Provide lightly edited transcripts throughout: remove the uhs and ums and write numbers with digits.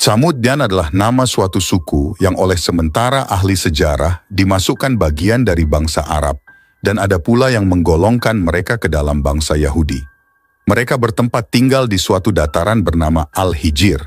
Tsamudyan adalah nama suatu suku yang oleh sementara ahli sejarah dimasukkan bagian dari bangsa Arab dan ada pula yang menggolongkan mereka ke dalam bangsa Yahudi. Mereka bertempat tinggal di suatu dataran bernama Al-Hijir,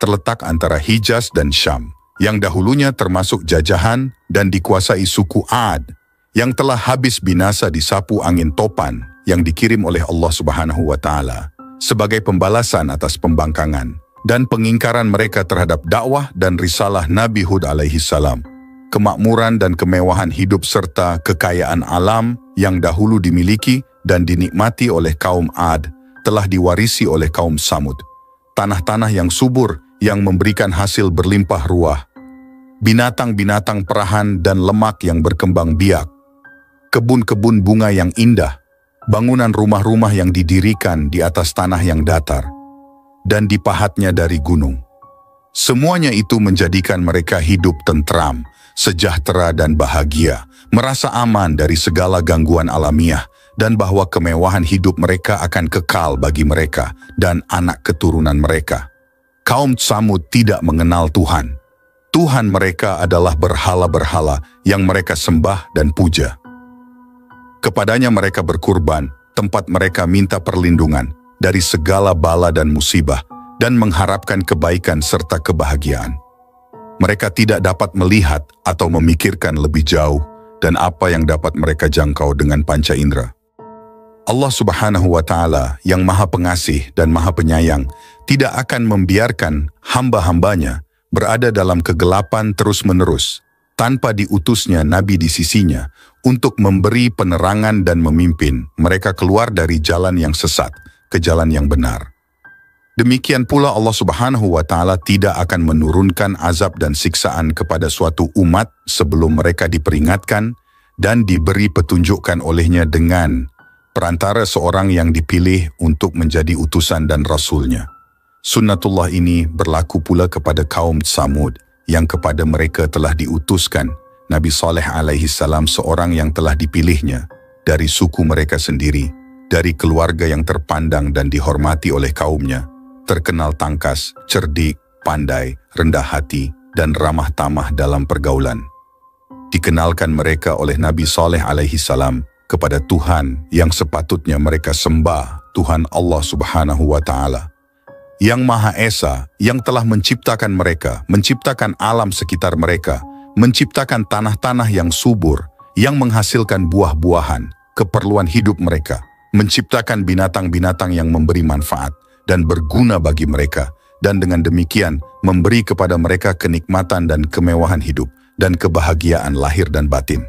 terletak antara Hijaz dan Syam, yang dahulunya termasuk jajahan dan dikuasai suku Ad, yang telah habis binasa disapu angin topan yang dikirim oleh Allah Subhanahu wa Ta'ala sebagai pembalasan atas pembangkangan dan pengingkaran mereka terhadap dakwah dan risalah Nabi Hud alaihi salam. Kemakmuran dan kemewahan hidup serta kekayaan alam yang dahulu dimiliki dan dinikmati oleh kaum Ad telah diwarisi oleh kaum Samud. Tanah-tanah yang subur yang memberikan hasil berlimpah ruah, binatang-binatang perahan dan lemak yang berkembang biak, kebun-kebun bunga yang indah, bangunan rumah-rumah yang didirikan di atas tanah yang datar, dan dipahatnya dari gunung. Semuanya itu menjadikan mereka hidup tentram, sejahtera dan bahagia, merasa aman dari segala gangguan alamiah, dan bahwa kemewahan hidup mereka akan kekal bagi mereka dan anak keturunan mereka. Kaum Tsamud tidak mengenal Tuhan. Tuhan mereka adalah berhala-berhala yang mereka sembah dan puja. Kepadanya mereka berkurban, tempat mereka minta perlindungan dari segala bala dan musibah, dan mengharapkan kebaikan serta kebahagiaan. Mereka tidak dapat melihat atau memikirkan lebih jauh dan apa yang dapat mereka jangkau dengan panca indera. Allah Subhanahu wa Ta'ala yang Maha Pengasih dan Maha Penyayang tidak akan membiarkan hamba-hambanya berada dalam kegelapan terus-menerus tanpa diutusnya Nabi di sisinya untuk memberi penerangan dan memimpin mereka keluar dari jalan yang sesat ke jalan yang benar. Demikian pula Allah Subhanahu wa Ta'ala tidak akan menurunkan azab dan siksaan kepada suatu umat sebelum mereka diperingatkan dan diberi petunjukkan olehnya dengan perantara seorang yang dipilih untuk menjadi utusan dan rasulnya. Sunnatullah ini berlaku pula kepada kaum Tsamud yang kepada mereka telah diutuskan Nabi Saleh alaihi salam, seorang yang telah dipilihnya dari suku mereka sendiri, dari keluarga yang terpandang dan dihormati oleh kaumnya, terkenal tangkas, cerdik, pandai, rendah hati, dan ramah tamah dalam pergaulan. Dikenalkan mereka oleh Nabi Saleh alaihi salam kepada Tuhan yang sepatutnya mereka sembah, Tuhan Allah Subhanahu wa Ta'ala, yang Maha Esa, yang telah menciptakan mereka, menciptakan alam sekitar mereka, menciptakan tanah-tanah yang subur, yang menghasilkan buah-buahan, keperluan hidup mereka, menciptakan binatang-binatang yang memberi manfaat dan berguna bagi mereka, dan dengan demikian memberi kepada mereka kenikmatan dan kemewahan hidup dan kebahagiaan lahir dan batin.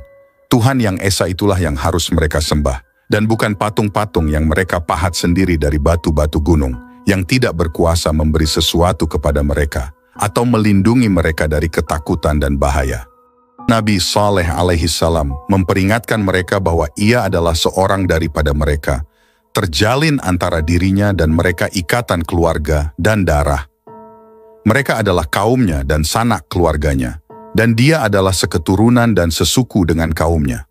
Tuhan yang Esa itulah yang harus mereka sembah, dan bukan patung-patung yang mereka pahat sendiri dari batu-batu gunung, yang tidak berkuasa memberi sesuatu kepada mereka, atau melindungi mereka dari ketakutan dan bahaya. Nabi Saleh alaihi salam memperingatkan mereka bahwa ia adalah seorang daripada mereka, terjalin antara dirinya dan mereka ikatan keluarga dan darah. Mereka adalah kaumnya dan sanak keluarganya, dan dia adalah seketurunan dan sesuku dengan kaumnya.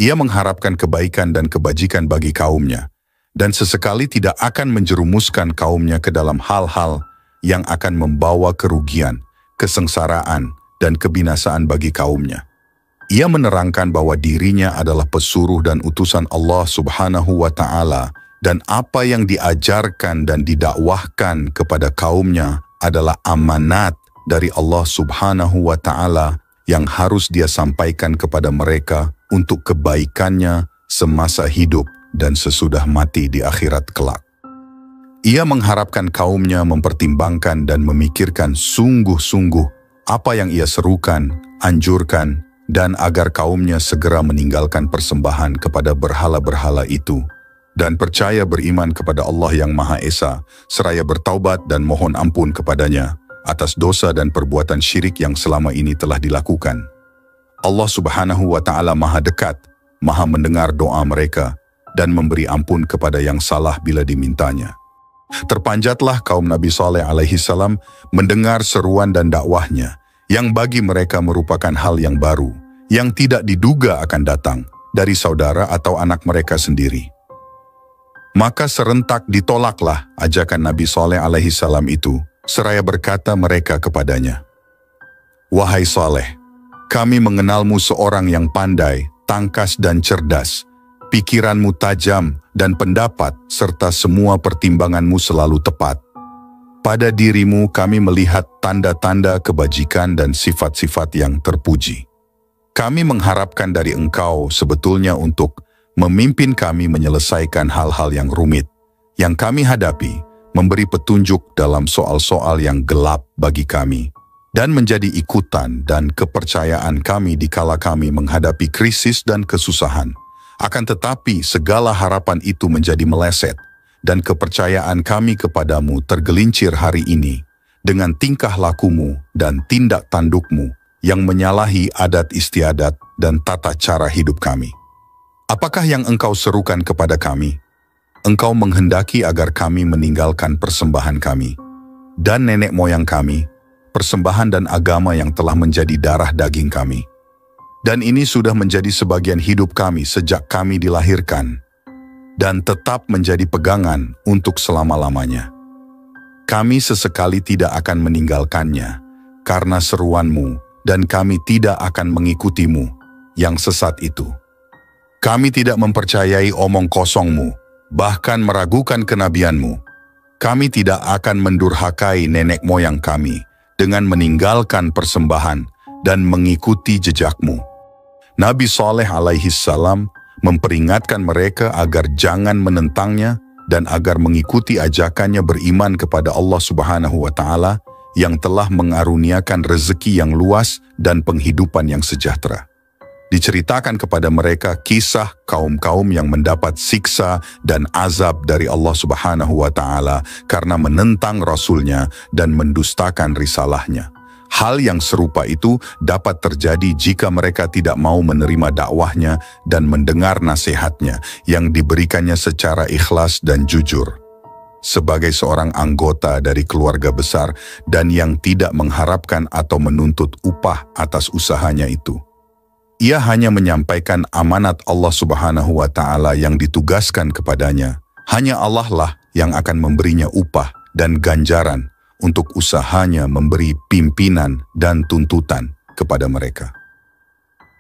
Ia mengharapkan kebaikan dan kebajikan bagi kaumnya, dan sesekali tidak akan menjerumuskan kaumnya ke dalam hal-hal yang akan membawa kerugian, kesengsaraan, dan kebinasaan bagi kaumnya. Ia menerangkan bahwa dirinya adalah pesuruh dan utusan Allah Subhanahu wa Ta'ala, dan apa yang diajarkan dan didakwahkan kepada kaumnya adalah amanat dari Allah Subhanahu wa Ta'ala yang harus dia sampaikan kepada mereka untuk kebaikannya semasa hidup dan sesudah mati di akhirat kelak. Ia mengharapkan kaumnya mempertimbangkan dan memikirkan sungguh-sungguh apa yang ia serukan, anjurkan, dan agar kaumnya segera meninggalkan persembahan kepada berhala-berhala itu, dan percaya beriman kepada Allah yang Maha Esa, seraya bertaubat dan mohon ampun kepadanya atas dosa dan perbuatan syirik yang selama ini telah dilakukan. Allah Subhanahu wa Ta'ala Maha dekat, Maha mendengar doa mereka, dan memberi ampun kepada yang salah bila dimintanya. Terpanjatlah kaum Nabi Saleh alaihi salam mendengar seruan dan dakwahnya, yang bagi mereka merupakan hal yang baru, yang tidak diduga akan datang dari saudara atau anak mereka sendiri. Maka serentak ditolaklah ajakan Nabi Saleh alaihi salam itu, seraya berkata mereka kepadanya, "Wahai Saleh, kami mengenalmu seorang yang pandai, tangkas dan cerdas. Pikiranmu tajam dan pendapat serta semua pertimbanganmu selalu tepat. Pada dirimu kami melihat tanda-tanda kebajikan dan sifat-sifat yang terpuji. Kami mengharapkan dari engkau sebetulnya untuk memimpin kami menyelesaikan hal-hal yang rumit, yang kami hadapi, memberi petunjuk dalam soal-soal yang gelap bagi kami, dan menjadi ikutan dan kepercayaan kami dikala kami menghadapi krisis dan kesusahan. Akan tetapi segala harapan itu menjadi meleset, dan kepercayaan kami kepadamu tergelincir hari ini dengan tingkah lakumu dan tindak tandukmu yang menyalahi adat istiadat dan tata cara hidup kami. Apakah yang engkau serukan kepada kami? Engkau menghendaki agar kami meninggalkan persembahan kami dan nenek moyang kami, persembahan dan agama yang telah menjadi darah daging kami. Dan ini sudah menjadi sebagian hidup kami sejak kami dilahirkan, dan tetap menjadi pegangan untuk selama-lamanya. Kami sesekali tidak akan meninggalkannya, karena seruanmu, dan kami tidak akan mengikutimu, yang sesat itu. Kami tidak mempercayai omong kosongmu, bahkan meragukan kenabianmu. Kami tidak akan mendurhakai nenek moyang kami dengan meninggalkan persembahan dan mengikuti jejakmu. Nabi Saleh alaihi salam memperingatkan mereka agar jangan menentangnya dan agar mengikuti ajakannya beriman kepada Allah Subhanahu wa Ta'ala yang telah mengaruniakan rezeki yang luas dan penghidupan yang sejahtera. Diceritakan kepada mereka kisah kaum-kaum yang mendapat siksa dan azab dari Allah Subhanahu wa Ta'ala karena menentang Rasulnya dan mendustakan risalahnya. Hal yang serupa itu dapat terjadi jika mereka tidak mau menerima dakwahnya dan mendengar nasihatnya yang diberikannya secara ikhlas dan jujur. Sebagai seorang anggota dari keluarga besar dan yang tidak mengharapkan atau menuntut upah atas usahanya itu, ia hanya menyampaikan amanat Allah Subhanahu wa Ta'ala yang ditugaskan kepadanya. Hanya Allah lah yang akan memberinya upah dan ganjaran untuk usahanya memberi pimpinan dan tuntutan kepada mereka.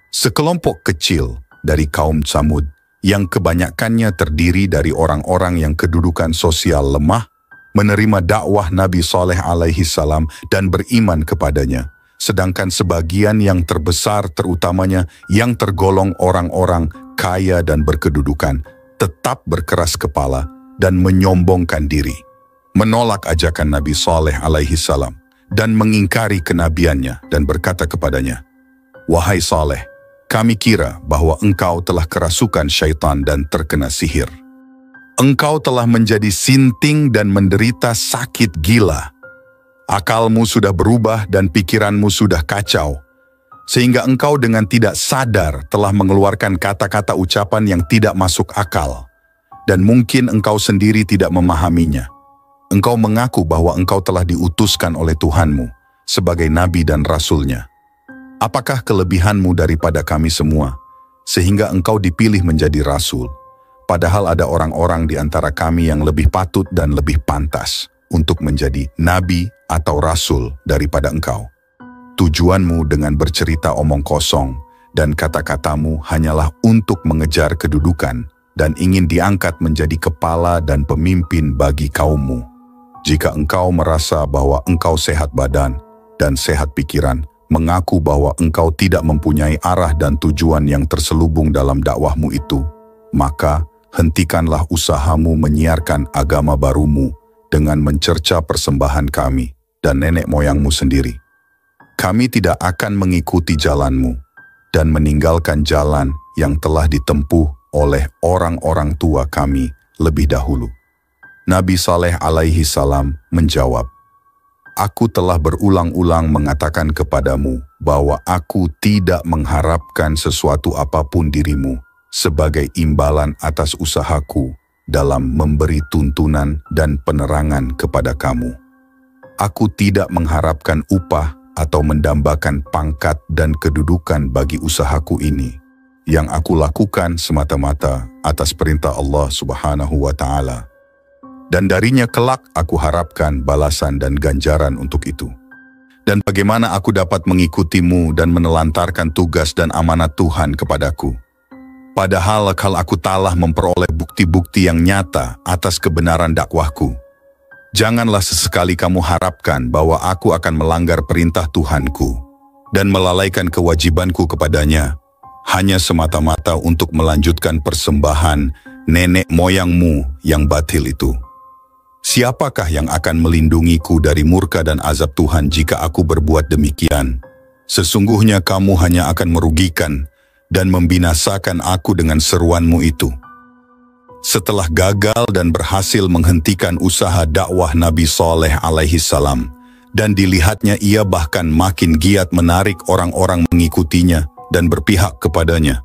Sekelompok kecil dari kaum Tsamud yang kebanyakannya terdiri dari orang-orang yang kedudukan sosial lemah, menerima dakwah Nabi Saleh alaihi salam dan beriman kepadanya. Sedangkan sebagian yang terbesar terutamanya yang tergolong orang-orang kaya dan berkedudukan tetap berkeras kepala dan menyombongkan diri, menolak ajakan Nabi Saleh alaihi salam dan mengingkari kenabiannya dan berkata kepadanya, "Wahai Saleh, kami kira bahwa engkau telah kerasukan syaitan dan terkena sihir. Engkau telah menjadi sinting dan menderita sakit gila. Akalmu sudah berubah dan pikiranmu sudah kacau, sehingga engkau dengan tidak sadar telah mengeluarkan kata-kata ucapan yang tidak masuk akal, dan mungkin engkau sendiri tidak memahaminya. Engkau mengaku bahwa engkau telah diutuskan oleh Tuhanmu sebagai Nabi dan Rasul-Nya. Apakah kelebihanmu daripada kami semua, sehingga engkau dipilih menjadi Rasul, padahal ada orang-orang di antara kami yang lebih patut dan lebih pantas untuk menjadi Nabi atau Rasul daripada engkau. Tujuanmu dengan bercerita omong kosong dan kata-katamu hanyalah untuk mengejar kedudukan dan ingin diangkat menjadi kepala dan pemimpin bagi kaummu. Jika engkau merasa bahwa engkau sehat badan dan sehat pikiran, mengaku bahwa engkau tidak mempunyai arah dan tujuan yang terselubung dalam dakwahmu itu, maka hentikanlah usahamu menyiarkan agama barumu dengan mencerca persembahan kami dan nenek moyangmu sendiri. Kami tidak akan mengikuti jalanmu dan meninggalkan jalan yang telah ditempuh oleh orang-orang tua kami lebih dahulu." Nabi Saleh alaihi salam menjawab, "Aku telah berulang-ulang mengatakan kepadamu bahwa aku tidak mengharapkan sesuatu apapun dirimu sebagai imbalan atas usahaku dalam memberi tuntunan dan penerangan kepada kamu. Aku tidak mengharapkan upah atau mendambakan pangkat dan kedudukan bagi usahaku ini. Yang aku lakukan semata-mata atas perintah Allah Subhanahu wa Ta'ala. dan darinya kelak aku harapkan balasan dan ganjaran untuk itu. Dan bagaimana aku dapat mengikutimu dan menelantarkan tugas dan amanat Tuhan kepadaku? Padahal kalau aku telah memperoleh bukti-bukti yang nyata atas kebenaran dakwahku. Janganlah sesekali kamu harapkan bahwa aku akan melanggar perintah Tuhanku dan melalaikan kewajibanku kepadanya, hanya semata-mata untuk melanjutkan persembahan nenek moyangmu yang batil itu. Siapakah yang akan melindungiku dari murka dan azab Tuhan jika aku berbuat demikian? Sesungguhnya kamu hanya akan merugikan dan membinasakan aku dengan seruanmu itu. Setelah gagal dan berhasil menghentikan usaha dakwah Nabi Saleh alaihi salam, dan dilihatnya ia bahkan makin giat menarik orang-orang mengikutinya dan berpihak kepadanya,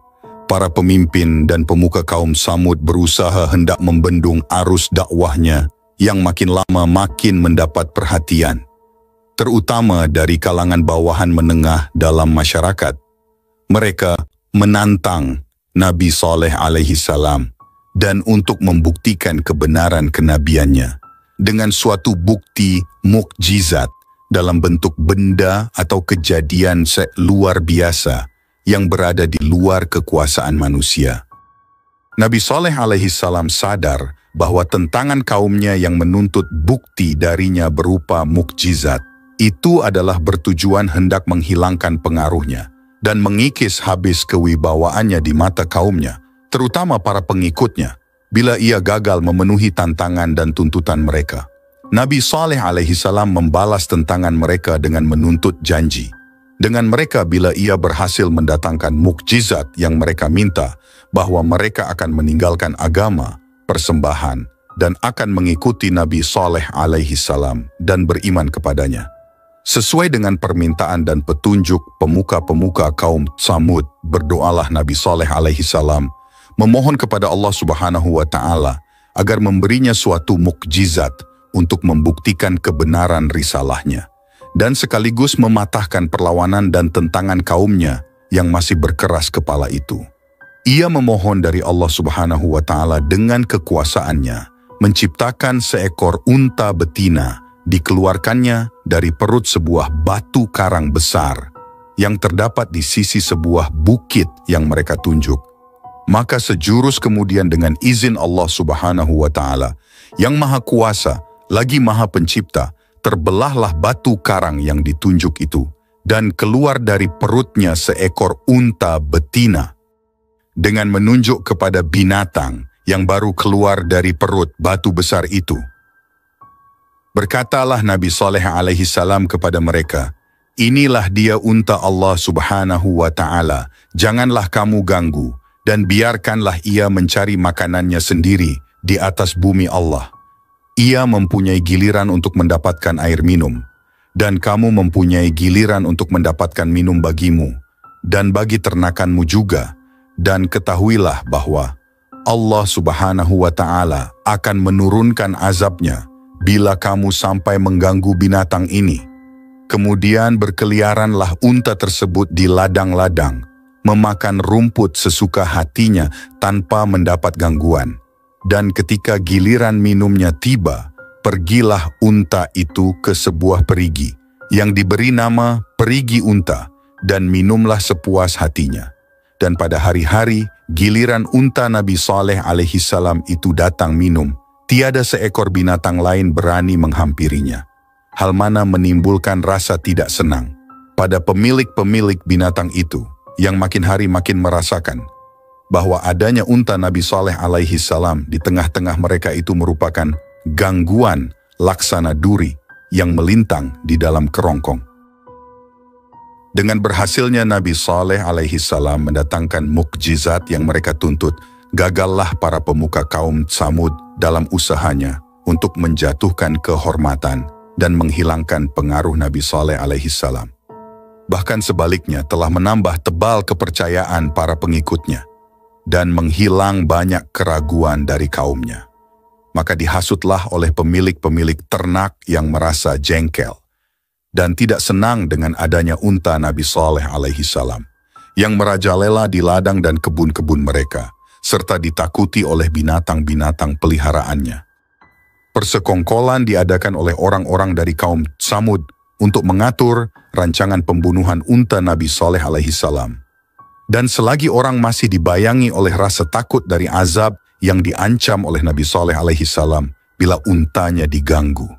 para pemimpin dan pemuka kaum Samud berusaha hendak membendung arus dakwahnya yang makin lama makin mendapat perhatian, terutama dari kalangan bawahan menengah dalam masyarakat. Mereka menantang Nabi Saleh alaihi salam dan untuk membuktikan kebenaran kenabiannya dengan suatu bukti mukjizat dalam bentuk benda atau kejadian luar biasa yang berada di luar kekuasaan manusia. Nabi Saleh alaihi salam sadar bahwa tentangan kaumnya yang menuntut bukti darinya berupa mukjizat itu adalah bertujuan hendak menghilangkan pengaruhnya dan mengikis habis kewibawaannya di mata kaumnya, terutama para pengikutnya, bila ia gagal memenuhi tantangan dan tuntutan mereka. Nabi Saleh alaihi salam membalas tentangan mereka dengan menuntut janji dengan mereka bila ia berhasil mendatangkan mukjizat yang mereka minta, bahwa mereka akan meninggalkan agama, persembahan, dan akan mengikuti Nabi Saleh alaihi salam dan beriman kepadanya. Sesuai dengan permintaan dan petunjuk pemuka-pemuka kaum Samud, berdoalah Nabi Saleh alaihi salam memohon kepada Allah Subhanahu wa Ta'ala agar memberinya suatu mukjizat untuk membuktikan kebenaran risalahnya dan sekaligus mematahkan perlawanan dan tentangan kaumnya yang masih berkeras kepala itu. Ia memohon dari Allah Subhanahu wa Ta'ala dengan kekuasaannya menciptakan seekor unta betina, dikeluarkannya dari perut sebuah batu karang besar yang terdapat di sisi sebuah bukit yang mereka tunjuk. Maka sejurus kemudian dengan izin Allah Subhanahu wa Ta'ala yang Maha Kuasa lagi Maha Pencipta, terbelahlah batu karang yang ditunjuk itu dan keluar dari perutnya seekor unta betina dengan menunjuk kepada binatang yang baru keluar dari perut batu besar itu. Berkatalah Nabi Saleh alaihi salam kepada mereka, "Inilah dia unta Allah Subhanahu wa Ta'ala, janganlah kamu ganggu dan biarkanlah ia mencari makanannya sendiri di atas bumi Allah. Ia mempunyai giliran untuk mendapatkan air minum, dan kamu mempunyai giliran untuk mendapatkan minum bagimu, dan bagi ternakanmu juga, dan ketahuilah bahwa Allah Subhanahu wa Ta'ala akan menurunkan azabnya bila kamu sampai mengganggu binatang ini." Kemudian berkeliaranlah unta tersebut di ladang-ladang, memakan rumput sesuka hatinya tanpa mendapat gangguan. Dan ketika giliran minumnya tiba, pergilah unta itu ke sebuah perigi yang diberi nama perigi unta, dan minumlah sepuas hatinya. Dan pada hari-hari giliran unta Nabi Saleh alaihi salam itu datang minum, tiada seekor binatang lain berani menghampirinya. Hal mana menimbulkan rasa tidak senang pada pemilik-pemilik binatang itu yang makin hari makin merasakan bahwa adanya unta Nabi Saleh alaihi salam di tengah-tengah mereka itu merupakan gangguan laksana duri yang melintang di dalam kerongkong. Dengan berhasilnya Nabi Saleh alaihi salam mendatangkan mukjizat yang mereka tuntut, gagallah para pemuka kaum Samud dalam usahanya untuk menjatuhkan kehormatan dan menghilangkan pengaruh Nabi Saleh alaihi salam. Bahkan sebaliknya telah menambah tebal kepercayaan para pengikutnya dan menghilang banyak keraguan dari kaumnya. Maka dihasutlah oleh pemilik-pemilik ternak yang merasa jengkel dan tidak senang dengan adanya unta Nabi Saleh alaihi salam yang merajalela di ladang dan kebun-kebun mereka, serta ditakuti oleh binatang-binatang peliharaannya. Persekongkolan diadakan oleh orang-orang dari kaum Tsamud untuk mengatur rancangan pembunuhan unta Nabi Saleh alaihi salam. Dan selagi orang masih dibayangi oleh rasa takut dari azab yang diancam oleh Nabi Saleh alaihi salam bila untanya diganggu.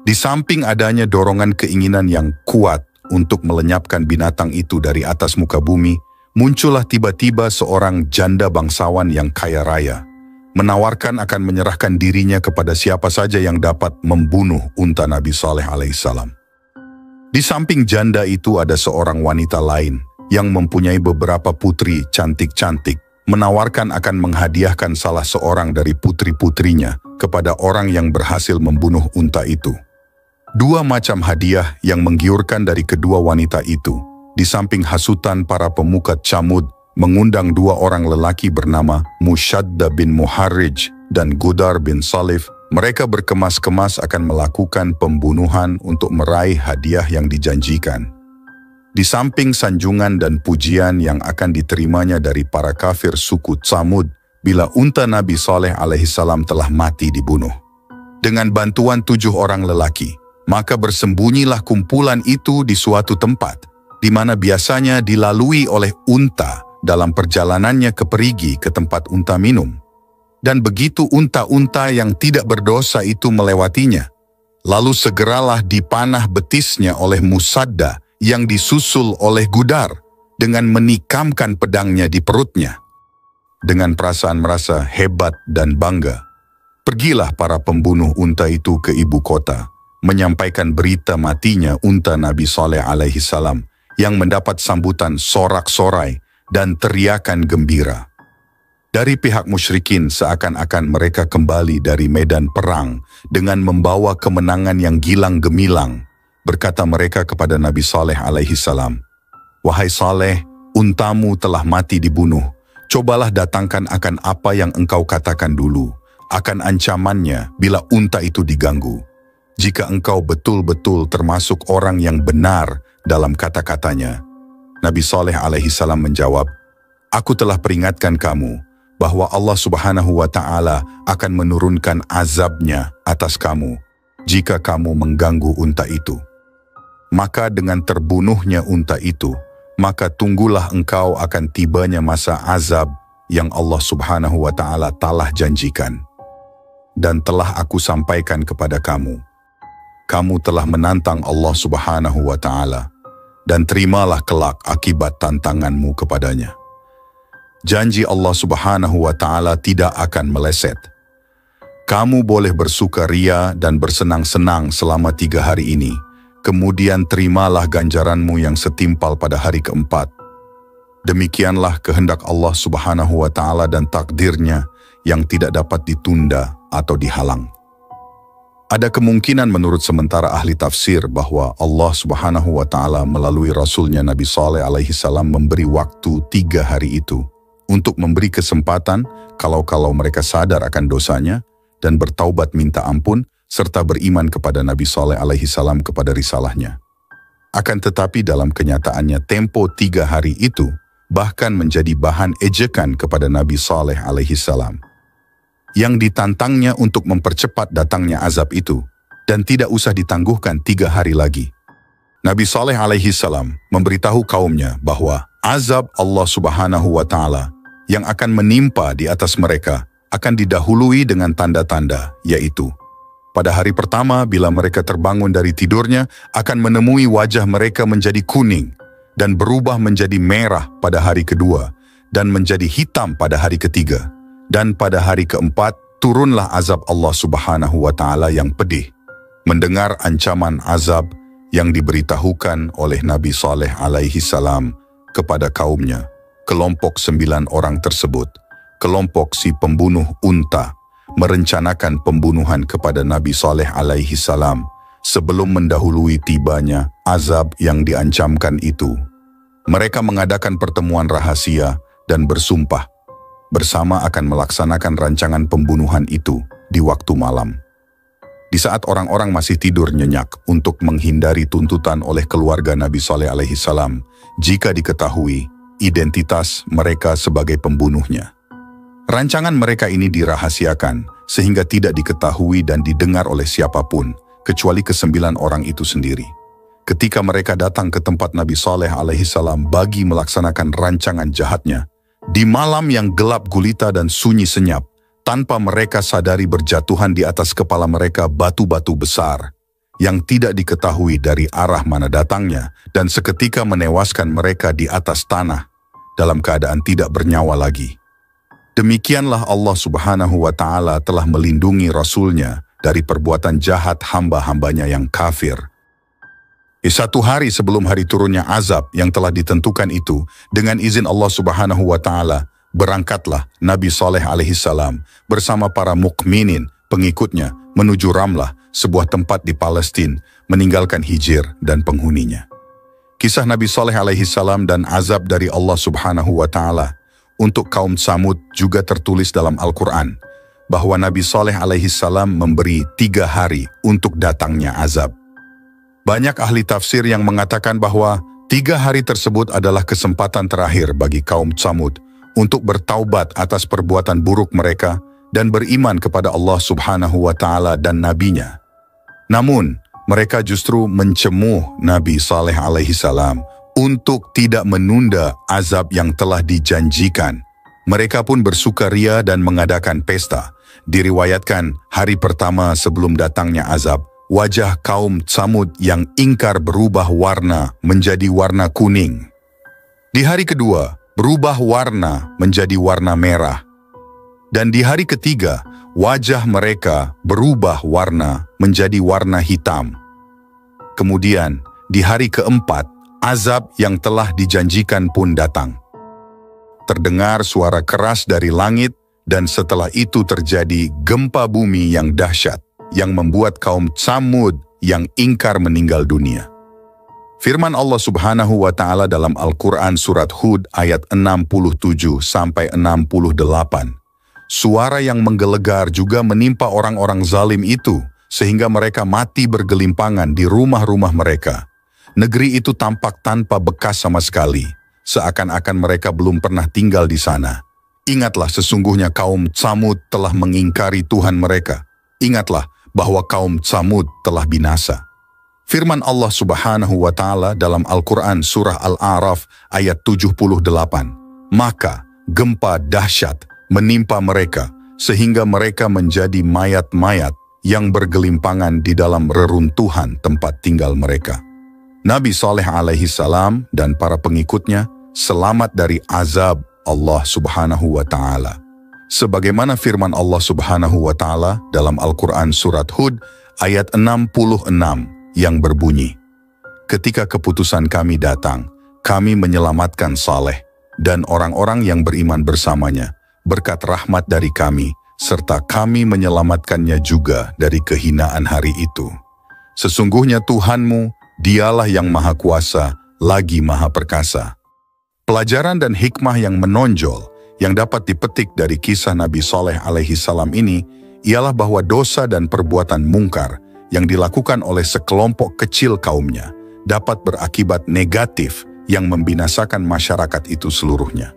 Di samping adanya dorongan keinginan yang kuat untuk melenyapkan binatang itu dari atas muka bumi, muncullah tiba-tiba seorang janda bangsawan yang kaya raya, menawarkan akan menyerahkan dirinya kepada siapa saja yang dapat membunuh unta Nabi Saleh alaihissalam. Di samping janda itu ada seorang wanita lain yang mempunyai beberapa putri cantik-cantik, menawarkan akan menghadiahkan salah seorang dari putri-putrinya kepada orang yang berhasil membunuh unta itu. Dua macam hadiah yang menggiurkan dari kedua wanita itu, di samping hasutan para pemuka Tsamud, mengundang dua orang lelaki bernama Mushadda bin Muharrij dan Gudar bin Salif. Mereka berkemas-kemas akan melakukan pembunuhan untuk meraih hadiah yang dijanjikan. Di samping sanjungan dan pujian yang akan diterimanya dari para kafir suku Tsamud bila unta Nabi Saleh alaihissalam telah mati dibunuh. Dengan bantuan 7 orang lelaki, maka bersembunyilah kumpulan itu di suatu tempat, di mana biasanya dilalui oleh unta dalam perjalanannya ke perigi ke tempat unta minum. Dan begitu unta-unta yang tidak berdosa itu melewatinya, lalu segeralah dipanah betisnya oleh Musadda yang disusul oleh Gudar dengan menikamkan pedangnya di perutnya. Dengan perasaan merasa hebat dan bangga, pergilah para pembunuh unta itu ke ibu kota, menyampaikan berita matinya unta Nabi Saleh alaihi salam yang mendapat sambutan sorak-sorai dan teriakan gembira. Dari pihak musyrikin seakan-akan mereka kembali dari medan perang dengan membawa kemenangan yang gilang gemilang. Berkata mereka kepada Nabi Saleh alaihi salam, "Wahai Saleh, untamu telah mati dibunuh. Cobalah datangkan akan apa yang engkau katakan dulu, akan ancamannya bila unta itu diganggu. Jika engkau betul-betul termasuk orang yang benar dalam kata-katanya." Nabi Saleh alaihi salam menjawab, "Aku telah peringatkan kamu bahwa Allah Subhanahu wa Ta'ala akan menurunkan azabnya atas kamu jika kamu mengganggu unta itu. Maka dengan terbunuhnya unta itu, maka tunggulah engkau akan tibanya masa azab yang Allah Subhanahu wa Ta'ala telah janjikan. Dan telah aku sampaikan kepada kamu, kamu telah menantang Allah Subhanahu wa Ta'ala, dan terimalah kelak akibat tantanganmu kepadanya. Janji Allah Subhanahu wa Ta'ala tidak akan meleset. Kamu boleh bersukaria dan bersenang-senang selama 3 hari ini, kemudian terimalah ganjaranmu yang setimpal pada hari keempat. Demikianlah kehendak Allah Subhanahu wa Ta'ala dan takdirnya yang tidak dapat ditunda atau dihalang." Ada kemungkinan menurut sementara ahli tafsir bahwa Allah Subhanahu wa Ta'ala melalui Rasulnya Nabi Saleh alaihi salam memberi waktu 3 hari itu untuk memberi kesempatan kalau mereka sadar akan dosanya dan bertaubat minta ampun serta beriman kepada Nabi Saleh alaihi salam kepada risalahnya. Akan tetapi dalam kenyataannya tempo 3 hari itu bahkan menjadi bahan ejekan kepada Nabi Saleh alaihi salam, yang ditantangnya untuk mempercepat datangnya azab itu dan tidak usah ditangguhkan 3 hari lagi. Nabi Saleh alaihi salam memberitahu kaumnya bahwa azab Allah Subhanahu wa Ta'ala yang akan menimpa di atas mereka akan didahului dengan tanda-tanda, yaitu pada hari pertama bila mereka terbangun dari tidurnya akan menemui wajah mereka menjadi kuning dan berubah menjadi merah pada hari kedua dan menjadi hitam pada hari ketiga. Dan pada hari keempat, turunlah azab Allah Subhanahu wa Ta'ala yang pedih. Mendengar ancaman azab yang diberitahukan oleh Nabi Saleh alaihi salam kepada kaumnya, kelompok 9 orang tersebut, kelompok si pembunuh unta, merencanakan pembunuhan kepada Nabi Saleh alaihi salam sebelum mendahului tibanya azab yang diancamkan itu. Mereka mengadakan pertemuan rahasia dan bersumpah bersama akan melaksanakan rancangan pembunuhan itu di waktu malam. Di saat orang-orang masih tidur nyenyak untuk menghindari tuntutan oleh keluarga Nabi Saleh alaihi salam jika diketahui identitas mereka sebagai pembunuhnya. Rancangan mereka ini dirahasiakan sehingga tidak diketahui dan didengar oleh siapapun, kecuali ke-9 orang itu sendiri. Ketika mereka datang ke tempat Nabi Saleh alaihissalam bagi melaksanakan rancangan jahatnya, di malam yang gelap gulita dan sunyi senyap, tanpa mereka sadari berjatuhan di atas kepala mereka batu-batu besar, yang tidak diketahui dari arah mana datangnya, dan seketika menewaskan mereka di atas tanah, dalam keadaan tidak bernyawa lagi. Demikianlah Allah Subhanahu wa Ta'ala telah melindungi Rasul-Nya dari perbuatan jahat hamba-hambanya yang kafir. Di satu hari sebelum hari turunnya azab yang telah ditentukan itu, dengan izin Allah Subhanahu wa Ta'ala, berangkatlah Nabi Saleh alaihissalam bersama para mukminin, pengikutnya, menuju Ramlah, sebuah tempat di Palestina, meninggalkan Hijr dan penghuninya. Kisah Nabi Saleh alaihissalam dan azab dari Allah Subhanahu wa Ta'ala untuk kaum Tsamud juga tertulis dalam Al-Quran, bahwa Nabi Saleh alaihissalam memberi 3 hari untuk datangnya azab. Banyak ahli tafsir yang mengatakan bahwa 3 hari tersebut adalah kesempatan terakhir bagi kaum Tsamud untuk bertaubat atas perbuatan buruk mereka dan beriman kepada Allah Subhanahu wa Ta'ala dan Nabi-Nya. Namun, mereka justru mencemuh Nabi Saleh alaihissalam untuk tidak menunda azab yang telah dijanjikan. Mereka pun bersukaria dan mengadakan pesta. Diriwayatkan hari pertama sebelum datangnya azab, wajah kaum Tsamud yang ingkar berubah warna menjadi warna kuning. Di hari kedua, berubah warna menjadi warna merah. Dan di hari ketiga, wajah mereka berubah warna menjadi warna hitam. Kemudian, di hari keempat, azab yang telah dijanjikan pun datang. Terdengar suara keras dari langit, dan setelah itu terjadi gempa bumi yang dahsyat, yang membuat kaum Tsamud yang ingkar meninggal dunia. Firman Allah Subhanahu wa Ta'ala dalam Al-Quran Surat Hud ayat 67-68. Suara yang menggelegar juga menimpa orang-orang zalim itu, sehingga mereka mati bergelimpangan di rumah-rumah mereka. Negeri itu tampak tanpa bekas sama sekali, seakan-akan mereka belum pernah tinggal di sana. Ingatlah sesungguhnya kaum Tsamud telah mengingkari Tuhan mereka. Ingatlah bahwa kaum Tsamud telah binasa. Firman Allah Subhanahu wa Ta'ala dalam Al-Quran Surah Al-A'raf ayat 78. Maka gempa dahsyat menimpa mereka, sehingga mereka menjadi mayat-mayat yang bergelimpangan di dalam reruntuhan tempat tinggal mereka. Nabi Saleh alaihissalam dan para pengikutnya selamat dari azab Allah Subhanahu wa Ta'ala. Sebagaimana firman Allah Subhanahu wa Ta'ala dalam Al-Quran Surat Hud ayat 66 yang berbunyi, ketika keputusan kami datang, kami menyelamatkan Saleh dan orang-orang yang beriman bersamanya, berkat rahmat dari kami, serta kami menyelamatkannya juga dari kehinaan hari itu. Sesungguhnya Tuhanmu, Dialah yang Maha Kuasa, lagi Maha Perkasa. Pelajaran dan hikmah yang menonjol yang dapat dipetik dari kisah Nabi Saleh alaihissalam ini ialah bahwa dosa dan perbuatan mungkar yang dilakukan oleh sekelompok kecil kaumnya dapat berakibat negatif yang membinasakan masyarakat itu seluruhnya.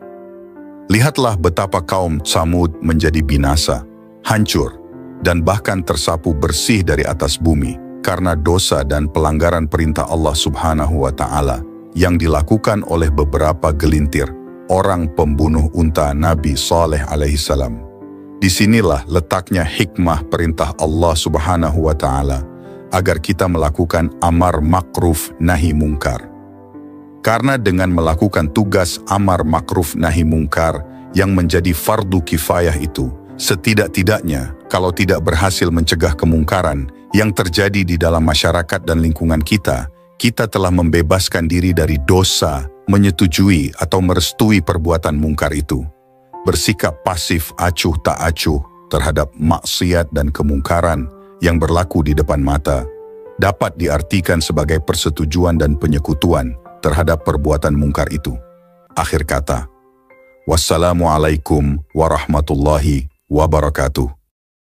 Lihatlah betapa kaum Tsamud menjadi binasa, hancur, dan bahkan tersapu bersih dari atas bumi karena dosa dan pelanggaran perintah Allah Subhanahu wa Ta'ala yang dilakukan oleh beberapa gelintir orang pembunuh unta Nabi Saleh alaihissalam. Disinilah letaknya hikmah perintah Allah Subhanahu wa Ta'ala agar kita melakukan amar makruf nahi mungkar. Karena dengan melakukan tugas amar makruf nahi mungkar yang menjadi fardu kifayah itu, setidak-tidaknya kalau tidak berhasil mencegah kemungkaran yang terjadi di dalam masyarakat dan lingkungan kita, kita telah membebaskan diri dari dosa, menyetujui atau merestui perbuatan mungkar itu. Bersikap pasif acuh tak acuh terhadap maksiat dan kemungkaran yang berlaku di depan mata dapat diartikan sebagai persetujuan dan penyekutuan terhadap perbuatan mungkar itu. Akhir kata, wassalamualaikum warahmatullahi wabarakatuh.